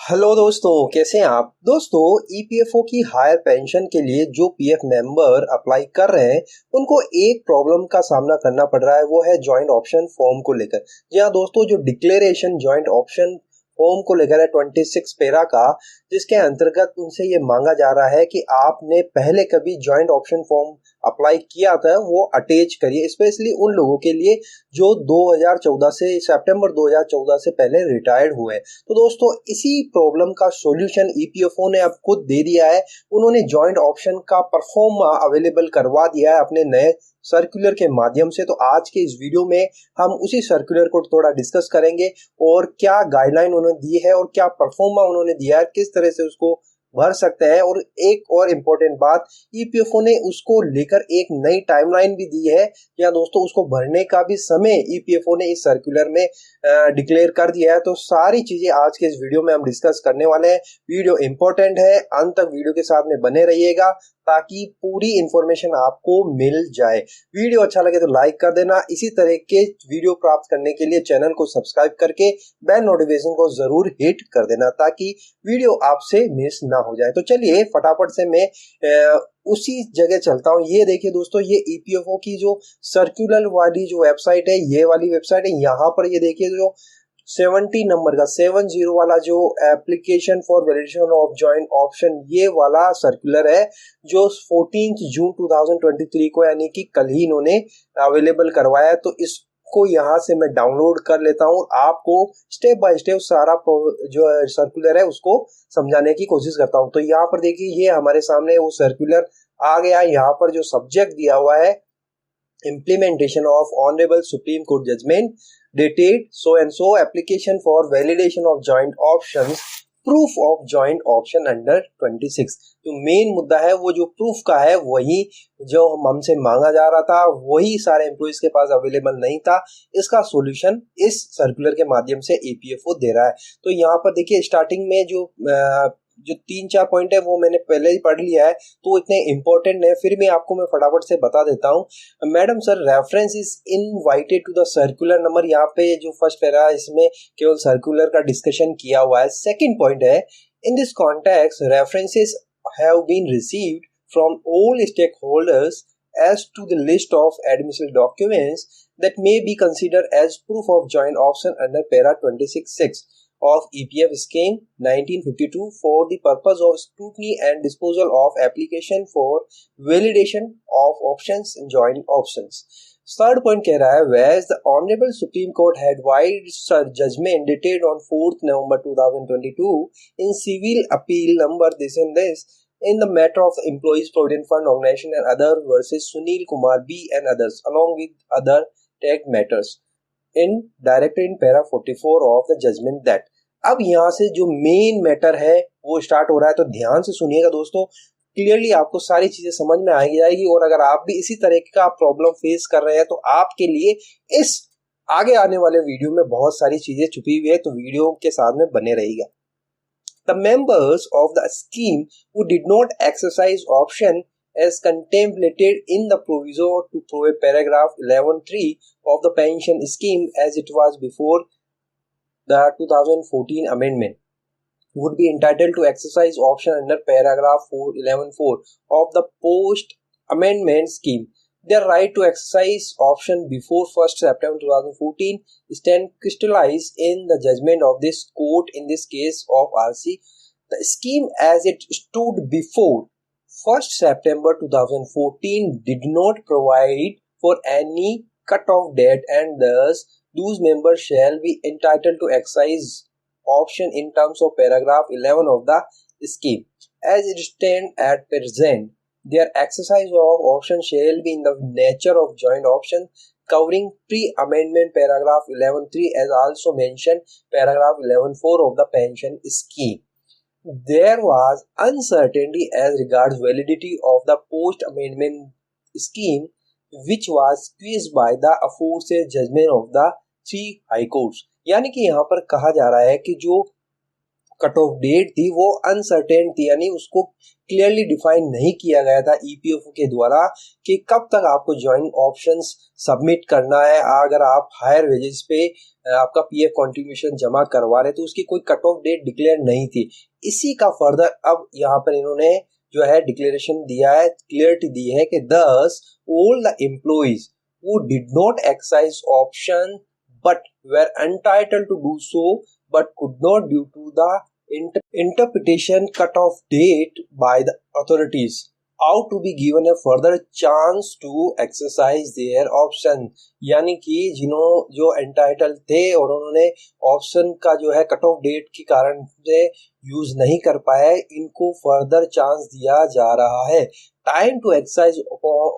Hello दोस्तों, कैसे हैं आप। दोस्तों, ईपीएफओ की हायर पेंशन के लिए जो पीएफ मेंबर अप्लाई कर रहे हैं उनको एक प्रॉब्लम का सामना करना पड़ रहा है, वो है जॉइंट ऑप्शन फॉर्म को लेकर। जी हाँ दोस्तों, जो डिक्लेरेशन जॉइंट ऑप्शन फॉर्म को लेकर है 26 पेरा का, जिसके अंतर्गत उनसे ये मांगा जा रहा है कि आपने पहले कभी जॉइंट ऑप्शन फॉर्म अप्लाई किया था वो अटैच करिए, स्पेशली उन लोगों के लिए जो 2014 से सितंबर 2014 से पहले रिटायर्ड हुए। तो दोस्तों, इसी प्रॉब्लम का सॉल्यूशन ईपीएफओ ने अब खुद दे दिया है। उन्होंने जॉइंट ऑप्शन का परफॉर्म अवेलेबल करवा दिया है अपने नए सर्कुलर के माध्यम से। तो आज के इस वीडियो में हम उसी सर्कुलर को थोड़ा डिस्कस करेंगे और क्या गाइडलाइन उन्होंने दी है और क्या परफॉर्मा उन्होंने दिया है, किस तरह से उसको भर सकते हैं। और एक और इम्पोर्टेंट बात, ईपीएफओ ने उसको लेकर एक नई टाइमलाइन भी दी है। या दोस्तों, उसको भरने का भी समय ईपीएफओ ने इस सर्कुलर में डिक्लेयर कर दिया है। तो सारी चीजें आज के इस वीडियो में हम डिस्कस करने वाले हैं। वीडियो इंपॉर्टेंट है, अंत तक वीडियो के साथ में बने रहिएगा ताकि पूरी इंफॉर्मेशन आपको मिल जाए। वीडियो अच्छा लगे तो लाइक कर देना। इसी तरह के वीडियो प्राप्त करने के लिए चैनल को सब्सक्राइब करके बेल नोटिफिकेशन को जरूर हिट कर देना ताकि वीडियो आपसे मिस ना हो जाए। तो चलिए फटाफट से मैं उसी जगह चलता हूँ। ये देखिए दोस्तों, ये ईपीएफओ की जो सर्कुलर वाली जो वेबसाइट है, ये वाली वेबसाइट है। यहाँ पर ये देखिए जो 70 नंबर का 70 वाला जो application for validation of joint option, ये वाला सर्कुलर है जो 14 जून 2023 को यानी कि कल ही इन्होंने अवेलेबल करवाया है। तो इसको यहाँ से मैं डाउनलोड कर लेता हूँ, आपको स्टेप बाय स्टेप सारा जो सर्कुलर है उसको समझाने की कोशिश करता हूँ। तो यहाँ पर देखिए, ये हमारे सामने वो सर्कुलर आ गया। यहाँ पर जो सब्जेक्ट दिया हुआ है, implementation of honorable supreme court judgment dated so and so, application for validation of joint options, proof of joint option under 26। जो मेन मुद्दा है वो जो प्रूफ का है, वही जो हमसे मांगा जा रहा था, वही सारे एम्प्लॉइज के पास अवेलेबल नहीं था। इसका सॉल्यूशन इस सर्कुलर के माध्यम से ईपीएफओ दे रहा है। तो यहाँ पर देखिए, स्टार्टिंग में जो 3-4 पॉइंट है वो मैंने पहले ही पढ़ लिया है, तो इतने इंपॉर्टेंट है, फिर भी आपको मैं फटाफट से बता देता हूँ। Madam sir, reference is invited to the circular number. यहाँ पे जो फर्स्ट पैरा है इसमें केवल सर्कुलर का डिस्कशन किया हुआ है। सेकंड पॉइंट है, in this context references have been received from all stakeholders as to the list of admissible documents that may be considered as proof of joint option under para 26(6) of EPF scheme 1952 for the purpose of scrutiny and disposal of application for validation of options and joint options। Third point कह रहा है, whereas the Honorable Supreme Court had wide judgment dated on 4th November 2022 in civil appeal number this and this in the matter of the Employees Provident Fund Organization and other versus Sunil Kumar B and others, along with other tagged matters in directed in para 44 of the judgment that। अब यहाँ से जो main matter है वो start हो रहा है, तो ध्यान से सुनिएगा दोस्तों। क्लियरली आपको सारी चीजें समझ में आ जाएगी। और अगर आप भी इसी तरह का प्रॉब्लम फेस कर रहे हैं तो आपके लिए इस आगे आने वाले वीडियो में बहुत सारी चीजें छुपी हुई है, तो वीडियो के साथ में बने रहिएगा। The members of the scheme who did not exercise option as contemplated in the proviso to provide paragraph 11(3) of the pension scheme as it was before the 2014 amendment would be entitled to exercise option under paragraph 11(4) of the post amendment scheme. Their right to exercise option before 1st September 2014 stand crystallized in the judgment of this court in this case of RC. The scheme as it stood before 1st September 2014 did not provide for any cut-off date, and thus those members shall be entitled to exercise option in terms of paragraph 11 of the scheme. As it stands at present, their exercise of option shall be in the nature of joint option covering pre-amendment paragraph 11(3) as also mentioned paragraph 11(4) of the pension scheme. There was uncertainty as regards validity of the post-amendment scheme, which was squeezed by the aforesaid judgment of the 3 high courts। यानी कि यहाँ पर कहा जा रहा है कि जो कट ऑफ डेट थी वो अनसर्टेन थी, यानी उसको क्लियरली डिफाइन नहीं किया गया था ईपीएफओ के द्वारा कि कब तक आपको जॉइंट ऑप्शंस सबमिट करना है। अगर आप हायर वेजेस पे आपका पीएफ कंट्रीब्यूशन जमा करवा रहे तो उसकी कोई कट ऑफ डेट डिक्लेयर नहीं थी। इसी का फर्दर अब यहाँ पर इन्होंने जो है डिक्लेरेशन दिया है, क्लियरिटी दी है कि दस all the employees who did not exercise option but were entitled to do so but could not due to the interpretation cut-off date by the authorities out to be given a further chance to exercise their option। यानी कि जिन्हों जो entitle थे और उन्होंने option का जो है कट ऑफ डेट के कारण से यूज नहीं कर पाए, इनको फर्दर चांस दिया जा रहा है। Time to exercise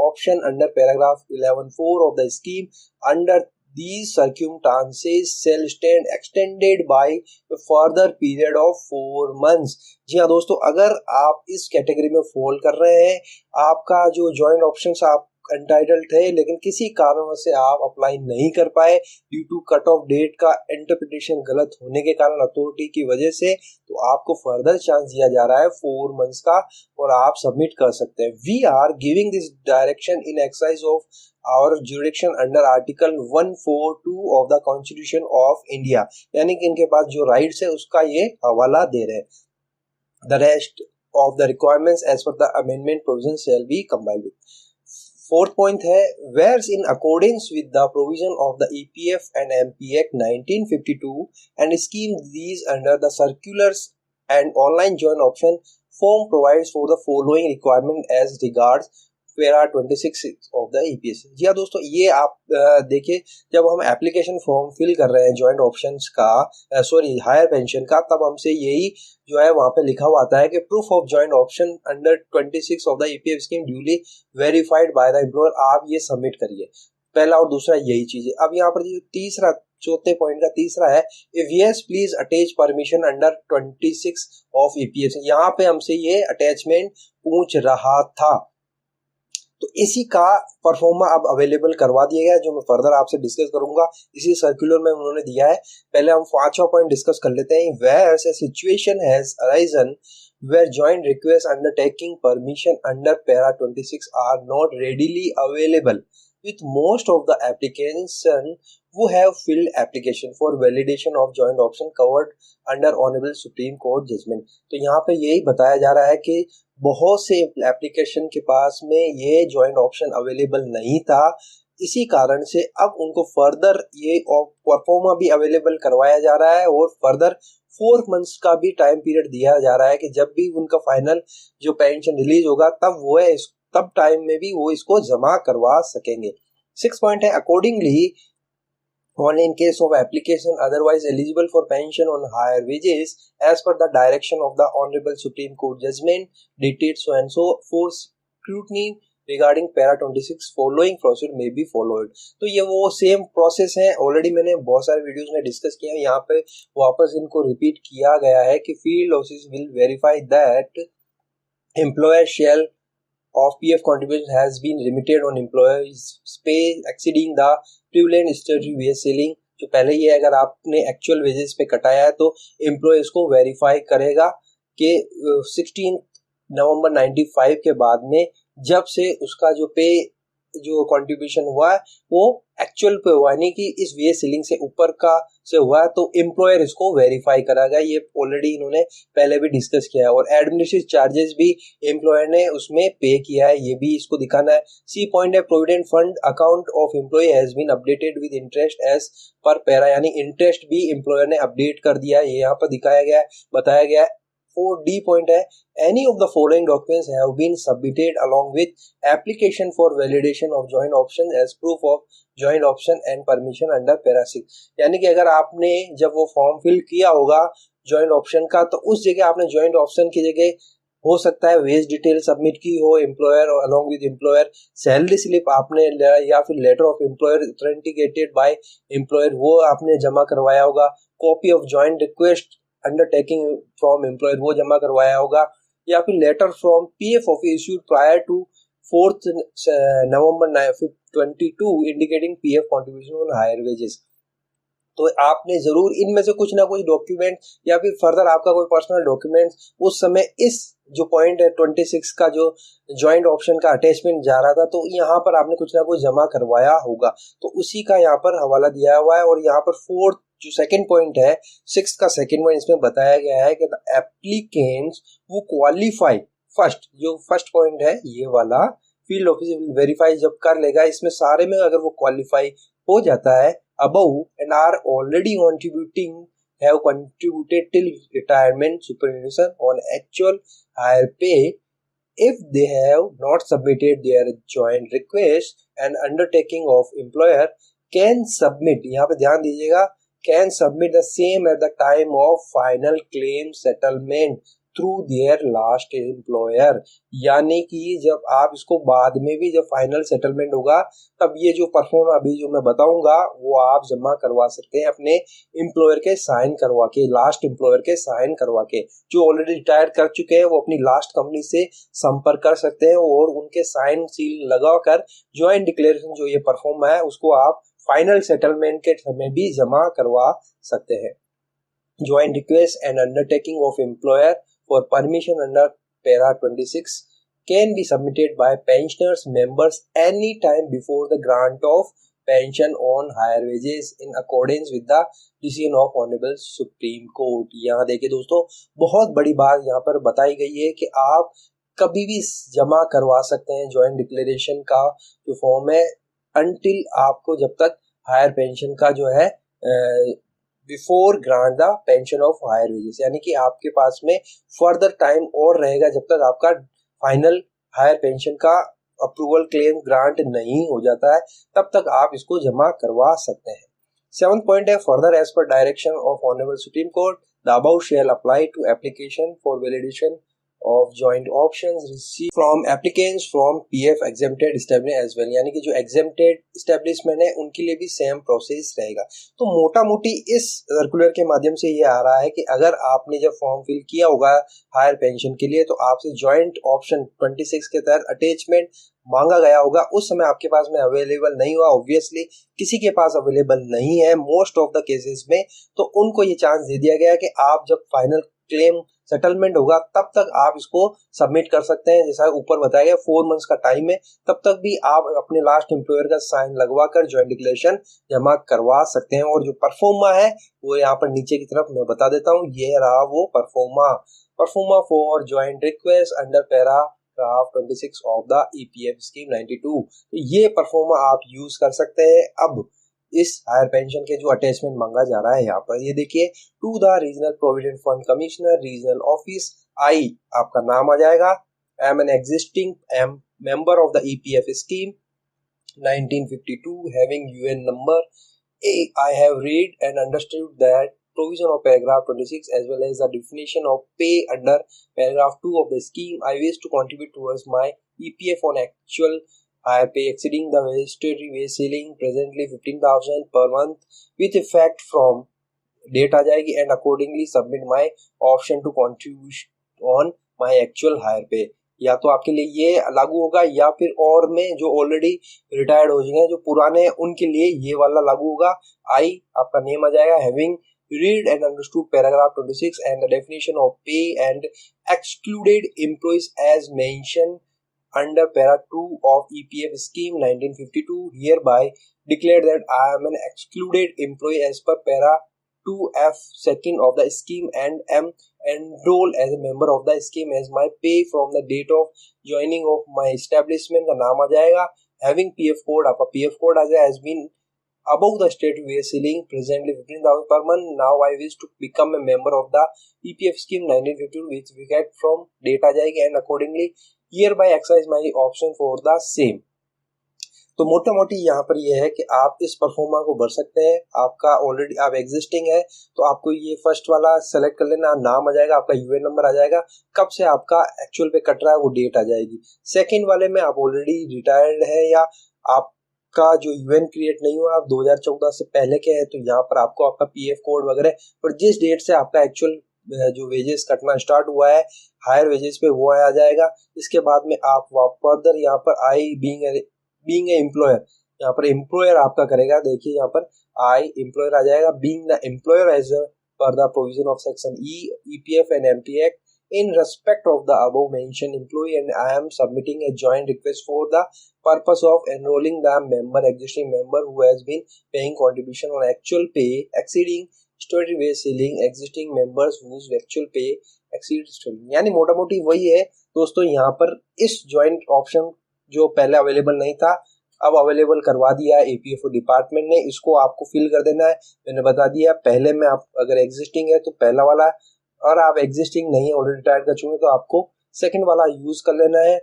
option under paragraph 11(4) of the scheme under these circumstances shall stand extended by a further period of 4 months। जी हाँ दोस्तों, अगर आप इस कैटेगरी में फॉल कर रहे हैं, आपका जो जॉइंट ऑप्शंस आप एंटाइटल्ड थे लेकिन किसी कारण से आप अप्लाई नहीं कर पाए due to cut off date का इंटरप्रिटेशन गलत होने के कारण अथॉरिटी की वजह से, तो आपको फर्दर चांस दिया जा रहा है 4 मंथ्स का और आप सबमिट कर सकते हैं। We are giving this direction in exercise of our jurisdiction under article 142 of the constitution of India, यानी कि इनके पास जो राइट्स है उसका ये हवाला दे रहे हैं। The rest of the requirements as per the amendment provision shall be combined with. Fourth point है whereas in according with the provision of the EPF and MP act 1952 and scheme these under the circulars and online joint option form provides for the following requirement as regards para 26 of the EPS. जी हाँ दोस्तों, ये आप देखिए, जब हम application form fill कर रहे हैं जॉइंट ऑप्शंस का हायर पेंशन का, तब हमसे यही जो है वहां पे लिखा हुआ आता है कि proof of joint option under 26 of the EPF scheme duly verified by the employer, आप ये सबमिट करिए। पहला और दूसरा यही चीज है। अब यहाँ पर जो तीसरा, चौथे पॉइंट का तीसरा है, if yes please attach permission under 26 of EPF. यहाँ पे हमसे ये अटैचमेंट पूछ रहा था, तो इसी का परफॉर्मा अब अवेलेबल करवा दिया गया है, जो मैं फर्दर आपसे डिस्कस करूंगा इसी सर्कुलर में उन्होंने दिया है। पहले हम पांचवा पॉइंट डिस्कस कर लेते हैं। Where a situation has arisen where joint requests undertaking permission under para 26 are not readily available with most of the applicants who have filled application for validation of joint option covered under honorable supreme court judgment। तो यहाँ पे यही बताया जा रहा है कि बहुत से एप्लीकेशन के पास में ये जॉइंट ऑप्शन अवेलेबल नहीं था, इसी कारण से अब उनको फर्दर ये परफॉर्मा भी अवेलेबल करवाया जा रहा है और फर्दर 4 मंथ्स का भी टाइम पीरियड दिया जा रहा है कि जब भी उनका फाइनल जो पेंशन रिलीज होगा तब वो है तब टाइम में भी वो इसको जमा करवा सकेंगे। 6 पॉइंट है accordingly only in case of application otherwise eligible for pension on higher wages as per the direction of the honorable supreme court judgment dated so and so for scrutiny regarding para 26 following procedure may be followed। तो ये वो same process है, already मैंने बहुत सारे videos में discuss किया है, यहाँ पे वापस इनको रिपीट किया गया है कि field office will verify that employer shall of PF contribution has been remitted on employees pay exceeding the prevalent statutory wage ceiling। जो पहले ये अगर आपने एक्चुअल वेजेस पे कटाया है तो एम्प्लॉय इसको वेरीफाई करेगा कि 16 नवंबर 95 के बाद में जब से उसका जो पे जो कंट्रीब्यूशन हुआ है वो एक्चुअल पे हुआ, यानी कि इस वेज सीलिंग से ऊपर का से हुआ है, तो एम्प्लॉयर इसको वेरीफाई करेगा। ये ऑलरेडी इन्होंने पहले भी डिस्कस किया है। और एडमिनिस्ट्रेटिव चार्जेस भी एम्प्लॉयर ने उसमें पे किया है, ये भी इसको दिखाना है। सी पॉइंट है provident fund account of employee has been updated with interest as per para, यानी इंटरेस्ट भी एम्प्लॉयर ने अपडेट कर दिया है, ये यहाँ पर दिखाया गया है, बताया गया है। 4D पॉइंट है any of the following documents have been submitted along with application for validation of joint option as proof of joint option and permission under para 6। यानी कि अगर आपने जब वो फॉर्म फिल किया होगा जॉइंट ऑप्शन का, तो उस जगह आपने जॉइंट ऑप्शन की जगह हो सकता है वेज डिटेल सबमिट की हो एम्प्लॉयर और along with employer, salary slip आपने या फिर letter of employer authenticated by employer वो आपने जमा करवाया होगा, copy of joint request undertaking from employer वो जमा करवाया होगा, या फिर letter from PF office issued prior to 4 November 22 indicating PF contribution on higher wages. तो आपने जरूर इनमें से कुछ ना कुछ डॉक्यूमेंट या फिर फर्दर आपका कोई पर्सनल डॉक्यूमेंट उस समय इस जो पॉइंट है 26 का जो ज्वाइंट ऑप्शन का अटैचमेंट जा रहा था, तो यहाँ पर आपने कुछ ना कुछ जमा करवाया होगा, तो उसी का यहाँ पर हवाला दिया हुआ है। और यहाँ पर फोर्थ जो सेकंड पॉइंट है, सिक्स का सेकंड पॉइंट इसमें बताया गया है कि द एप्लीकेंट्स वो क्वालिफाई फर्स्ट, जो फर्स्ट पॉइंट है ये वाला, फील्ड ऑफिस विल वेरीफाई जब कर लेगा इसमें सारे में, अगर वो क्वालिफाई हो जाता है above and are already contributing, have contributed till retirement superannuation on actual higher pay, if they have not submitted their joint request and undertaking of employer can submit, यहाँ पे ध्यान दीजिएगा, can submit the same at the time of final claim settlement through their last employer. यानी कि जब आप इसको बाद में भी जब फाइनल सेटलमेंट होगा तब ये जो परफॉर्म अभी जो मैं बताऊंगा वो आप जमा करवा सकते हैं अपने एम्प्लॉयर के साइन करवा के, लास्ट एम्प्लॉयर के साइन करवा के। जो ऑलरेडी रिटायर कर चुके हैं वो अपनी लास्ट कंपनी से संपर्क कर सकते हैं और उनके साइन सील लगाकर ज्वाइंट डिक्लेरेशन जो ये परफॉर्म है उसको आप फाइनल सेटलमेंट के समय भी जमा करवा सकते हैं। Joint request and undertaking of employer for permission under para 26 can be submitted by pensioners members any time before the grant of pension on higher wages in accordance with the decision of Honorable Supreme Court। यहाँ देखिए दोस्तों, बहुत बड़ी बात यहाँ पर बताई गई है कि आप कभी भी जमा करवा सकते हैं ज्वाइंट डिक्लेरेशन का जो फॉर्म है, अनटिल आपको जब तक हायर पेंशन का जो है before grant the pension of higher wages, यानी कि आपके पास में फर्दर टाइम और रहेगा जब तक आपका फाइनल हायर पेंशन का अप्रूवल क्लेम ग्रांट नहीं हो जाता है, तब तक आप इसको जमा करवा सकते हैं। सेवंथ पॉइंट है, further as per direction of honourable Supreme Court the above shall apply to application for validation of joint options received from applicants from PF exempted establishment as well, यानी कि जो exempted establishment है उनके लिए भी same process रहेगा। तो मोटा मोटी इस सर्कुलर के माध्यम से ये आ रहा है कि अगर आपने जब फॉर्म फिल किया होगा हायर पेंशन के लिए तो आपसे ज्वाइंट ऑप्शन 26 के तहत अटैचमेंट मांगा गया होगा, उस समय आपके पास में अवेलेबल नहीं हुआ, ऑब्वियसली किसी के पास अवेलेबल नहीं है मोस्ट ऑफ द केसेस में, तो उनको ये चांस दे दिया गया कि आप जब फाइनल क्लेम सेटलमेंट होगा तब तक आप इसको सबमिट कर सकते हैं। जैसा ऊपर बताया गया 4 मंथ्स का टाइम है, तब तक भी आप अपने लास्ट एम्प्लॉयर का साइन लगवा कर ज्वाइंट डिक्लेरेशन जमा करवा सकते हैं। और जो परफॉर्मा है वो यहाँ पर नीचे की तरफ मैं बता देता हूँ, ये रहा वो pro forma for joint request under paragraph 26 of the EPF scheme 92। ये परफॉर्मा आप यूज कर सकते हैं अब इस हायर पेंशन के जो अटैचमेंट मांगा जा रहा है। यहाँ पर ये देखिए, to the regional provident fund commissioner regional office, I आपका नाम आ जाएगा, I am an existing member of the EPF scheme 1952 having UN number, I have read and understood that provision of paragraph 26 as well as the definition of pay under paragraph 2 of the scheme. I wish to contribute towards my EPF on actual higher pay exceeding the statutory wage ceiling, presently 15,000 per month with effect from date आ जाएगी, and accordingly submit my option to contribute on my actual higher pay। या तो आपके लिए ये लागू होगा या फिर और में जो ऑलरेडी रिटायर्ड हो चुके हैं जो पुराने हैं उनके लिए ये वाला लागू होगा। आई आपका नेम आ जाएगा, having read and understood paragraph 26 and the definition of pay and excluded employees as mentioned under para 2 of EPF scheme 1952, hereby declare that I am an excluded employee as per para 2F second of the scheme and am enrolled as a member of the scheme as my pay from the date of joining of my establishment का नाम आ जाएगा, having PF code, आपका PF code आ जाए, has been above the state wage ceiling, presently 15,000 per month. Now I wish to become a member of the EPF scheme 1952 which we get from date आ जाएगी, and accordingly hereby exercise my option for the same। तो मोटा मोटी यहाँ पर यह है कि आप इस परफॉर्मा को भर सकते हैं। आपका ऑलरेडी आप एग्जिस्टिंग है तो आपको ये फर्स्ट वाला सेलेक्ट कर लेना, नाम आ जाएगा, आपका यूएन नंबर आ जाएगा, कब से आपका एक्चुअल पे कट रहा है वो डेट आ जाएगी। सेकंड वाले में आप ऑलरेडी रिटायर्ड है या आपका जो यूएन क्रिएट नहीं हुआ, आप 2014 से पहले के हैं, तो यहाँ पर आपको आपका पीएफ कोड वगैरह और जिस डेट से आपका एक्चुअल जो वेजेस कटना स्टार्ट हुआ है हायर वेजेस पे वो आ जाएगा। इसके बाद में आप फर्दर यहाँ पर आई बीइंग ए एम्प्लॉयर, यहाँ पर एम्प्लॉयर आपका करेगा, देखिए यहाँ पर आई एम्प्लॉयर आ जाएगा, being the employer as per the provision of section E EPF and MP Act in respect of the above mentioned employee, and I am submitting a joint request for the purpose of enrolling the existing member who has been paying contribution on actual pay exceeding statutory wage ceiling, existing members whose actual pay exceeds statutory। यानी मोटा मोटी वही है दोस्तों, यहाँ पर इस joint option जो पहले अवेलेबल नहीं था अब अवेलेबल करवा दिया है ईपीएफओ डिपार्टमेंट ने। इसको आपको फिल कर देना है, मैंने बता दिया पहले में। आप अगर एग्जिस्टिंग है तो पहला वाला, और आप एग्जिस्टिंग नहीं है ऑलरेडी रिटायर्ड कर चुके तो आपको सेकंड वाला यूज कर लेना है।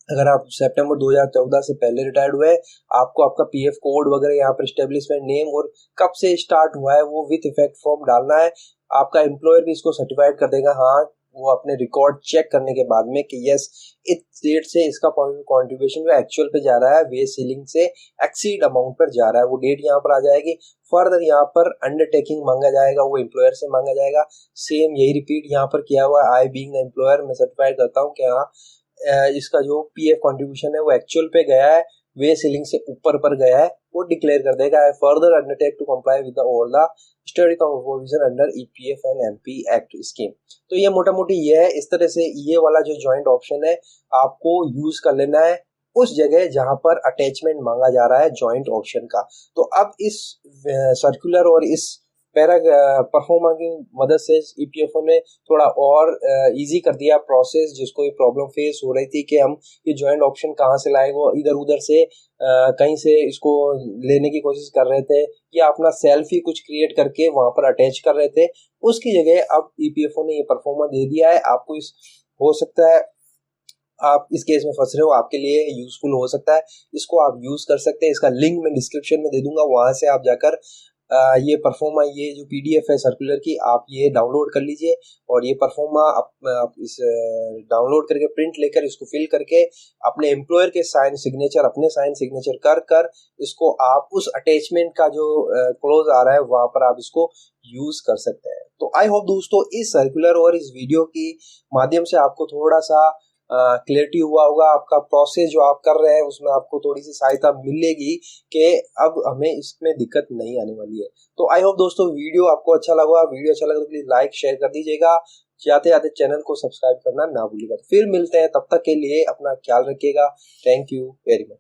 अगर आप सितंबर 2014 से पहले रिटायर्ड हुए, आपको आपका पीएफ कोड वगैरह यहाँ पर एस्टेब्लिशमेंट नेम और कब से स्टार्ट हुआ है वो विद इफेक्ट फॉर्म डालना है। आपका एम्प्लॉयर भी इसको सर्टिफाइड कर देगा, हाँ वो अपने रिकॉर्ड चेक करने के बाद में कि यस इस डेट से इसका कंट्रीब्यूशन जो एक्चुअल पे जा रहा है वेज सीलिंग से एक्सीड अमाउंट पर जा रहा है, वो डेट यहाँ पर आ जाएगी। फर्दर यहाँ पर अंडरटेकिंग मांगा जाएगा, वो एम्प्लॉयर से मांगा जाएगा। सेम यही रिपीट यहाँ पर किया हुआ है। आई बीइंग द एम्प्लॉयर मैं सर्टिफाइड करता हूँ कि हाँ इसका जो पीएफ कंट्रीब्यूशन है वो एक्चुअल पे गया है, वे सीलिंग से ऊपर पर गया है, वो डिक्लेयर कर देगा। I further undertake to comply with all the study provision under EPF and MP Act scheme. तो ये मोटा मोटी ये है। इस तरह से ये वाला जो जॉइंट ऑप्शन है आपको यूज कर लेना है उस जगह जहां पर अटैचमेंट मांगा जा रहा है जॉइंट ऑप्शन का। तो अब इस सर्कुलर और इस पैरा परफॉर्मा की मदद से ईपीएफओ ने थोड़ा और इजी कर दिया प्रोसेस, जिसको ये प्रॉब्लम फेस हो रही थी कि हम ये जॉइंट ऑप्शन कहाँ से लाए, वो इधर उधर से कहीं से इसको लेने की कोशिश कर रहे थे या अपना सेल्फ ही कुछ क्रिएट करके वहां पर अटैच कर रहे थे। उसकी जगह अब ईपीएफओ ने ये परफॉर्मा दे दिया है आपको। इस हो सकता है आप इस केस में फंस रहे हो, आपके लिए यूजफुल हो सकता है, इसको आप यूज कर सकते हैं। इसका लिंक मैं डिस्क्रिप्शन में दे दूंगा, वहां से आप जाकर ये परफॉर्मा, ये जो पीडीएफ है सर्कुलर की, आप ये डाउनलोड कर लीजिए और ये परफॉर्मा आप इस डाउनलोड करके प्रिंट लेकर इसको फिल करके अपने एम्प्लॉयर के साइन सिग्नेचर, अपने साइन सिग्नेचर कर कर इसको आप उस अटैचमेंट का जो क्लोज आ रहा है वहां पर आप इसको यूज कर सकते हैं। तो आई होप दोस्तों इस सर्कुलर और इस वीडियो की माध्यम से आपको थोड़ा सा क्लियरिटी हुआ होगा। आपका प्रोसेस जो आप कर रहे हैं उसमें आपको थोड़ी सी सहायता मिलेगी कि अब हमें इसमें दिक्कत नहीं आने वाली है। तो आई होप दोस्तों वीडियो आपको अच्छा लगा। वीडियो अच्छा लगा तो प्लीज लाइक शेयर कर दीजिएगा, जाते जाते चैनल को सब्सक्राइब करना ना भूलिएगा। फिर मिलते हैं, तब तक के लिए अपना ख्याल रखिएगा। Thank you very much.